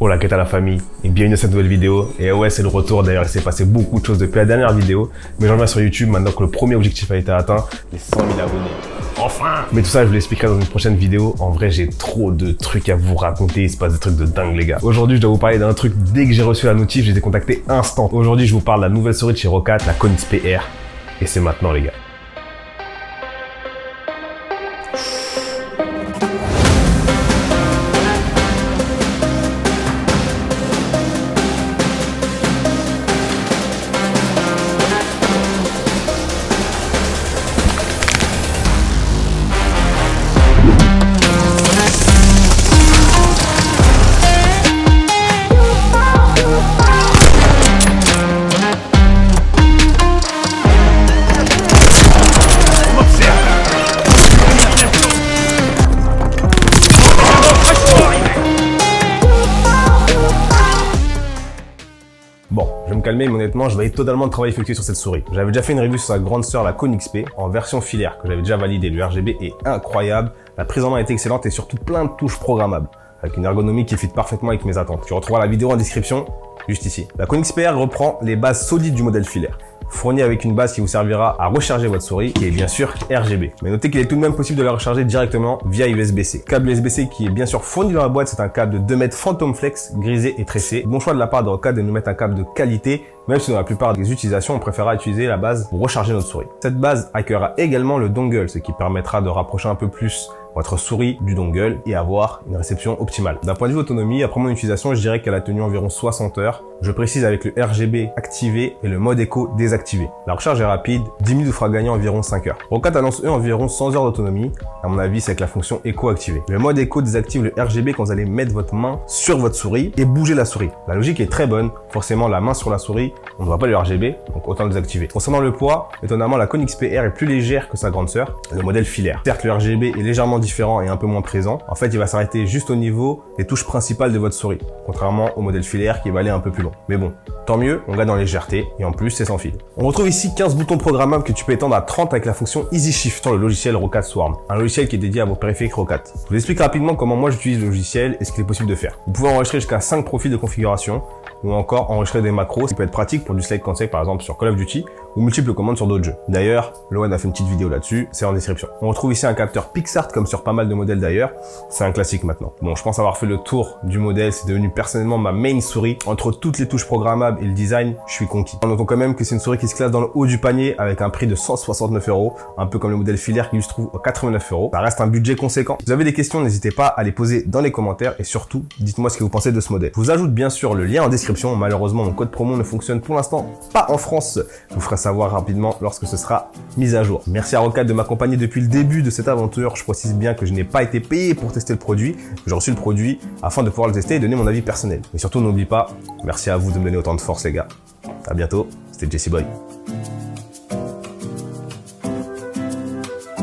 Hola, qu'est-ce la famille et bienvenue dans cette nouvelle vidéo. Et ouais, c'est le retour. D'ailleurs, il s'est passé beaucoup de choses depuis la dernière vidéo. Mais j'en reviens sur YouTube maintenant que le premier objectif a été atteint, les 100 000 abonnés. Enfin! Mais tout ça, je vous l'expliquerai dans une prochaine vidéo. En vrai, j'ai trop de trucs à vous raconter. Il se passe des trucs de dingue, les gars. Aujourd'hui, je dois vous parler d'un truc. Dès que j'ai reçu la notif, j'ai été contacté instant. Aujourd'hui, je vous parle de la nouvelle souris de chez Roccat, la KONIX-P-R. Et c'est maintenant, les gars. Bon, je vais me calmer, mais honnêtement, je vais totalement le travail effectué sur cette souris. J'avais déjà fait une review sur sa grande sœur, la KONIX-P, en version filaire, que j'avais déjà validé. Le RGB est incroyable, la prise en main est excellente et surtout plein de touches programmables, avec une ergonomie qui fit parfaitement avec mes attentes. Tu retrouveras la vidéo en description, juste ici. La KONIX-P-R reprend les bases solides du modèle filaire, fournie avec une base qui vous servira à recharger votre souris, qui est bien sûr RGB. Mais notez qu'il est tout de même possible de la recharger directement via USB-C. Câble USB-C qui est bien sûr fourni dans la boîte, c'est un câble de 2 mètres Phantom Flex, grisé et tressé. Bon choix de la part de Roccat de nous mettre un câble de qualité, même si dans la plupart des utilisations, on préférera utiliser la base pour recharger notre souris. Cette base accueillera également le dongle, ce qui permettra de rapprocher un peu plus votre souris du dongle et avoir une réception optimale. D'un point de vue autonomie, après mon utilisation, je dirais qu'elle a tenu environ 60 heures. Je précise avec le RGB activé et le mode écho désactivé. La recharge est rapide, 10 minutes vous fera gagner environ 5 heures. Roccat annonce eux environ 100 heures d'autonomie. À mon avis, c'est avec la fonction écho activée. Le mode écho désactive le RGB quand vous allez mettre votre main sur votre souris et bouger la souris. La logique est très bonne. Forcément, la main sur la souris, on ne voit pas le RGB, donc autant le désactiver. Concernant le poids, étonnamment, la KONIX-P-R est plus légère que sa grande sœur, le modèle filaire. Certes, le RGB est légèrement différent et un peu moins présent. En fait, il va s'arrêter juste au niveau des touches principales de votre souris, contrairement au modèle filaire qui va aller un peu plus long. Mais bon, tant mieux, on gagne en légèreté et en plus, c'est sans fil. On retrouve ici 15 boutons programmables que tu peux étendre à 30 avec la fonction Easy Shift sur le logiciel Roccat Swarm, un logiciel qui est dédié à vos périphériques Roccat. Je vous explique rapidement comment moi j'utilise le logiciel et ce qu'il est possible de faire. Vous pouvez enregistrer jusqu'à 5 profils de configuration ou encore enregistrer des macros, ce qui peut être pratique pour du slide conseil par exemple sur Call of Duty ou multiples commandes sur d'autres jeux. D'ailleurs, Loan a fait une petite vidéo là-dessus, c'est en description. On retrouve ici un capteur PixArt comme sur pas mal de modèles d'ailleurs, c'est un classique maintenant. Bon, je pense avoir fait le tour du modèle, c'est devenu personnellement ma main souris. Entre toutes les touches programmables et le design, je suis conquis. Notons quand même que c'est une souris qui se classe dans le haut du panier avec un prix de 169 €, un peu comme le modèle filaire qui lui se trouve à 89 €. Ça reste un budget conséquent. Si vous avez des questions, n'hésitez pas à les poser dans les commentaires et surtout, dites-moi ce que vous pensez de ce modèle. Je vous ajoute bien sûr le lien en description. Malheureusement, mon code promo ne fonctionne pour l'instant pas en France. Je vous ferai savoir rapidement lorsque ce sera mis à jour. Merci à Roccat de m'accompagner depuis le début de cette aventure. Je précise bien que je n'ai pas été payé pour tester le produit. J'ai reçu le produit afin de pouvoir le tester et donner mon avis personnel. Mais surtout, n'oublie pas, merci à vous de me donner autant de force, les gars. À bientôt, c'était Jesse Boy.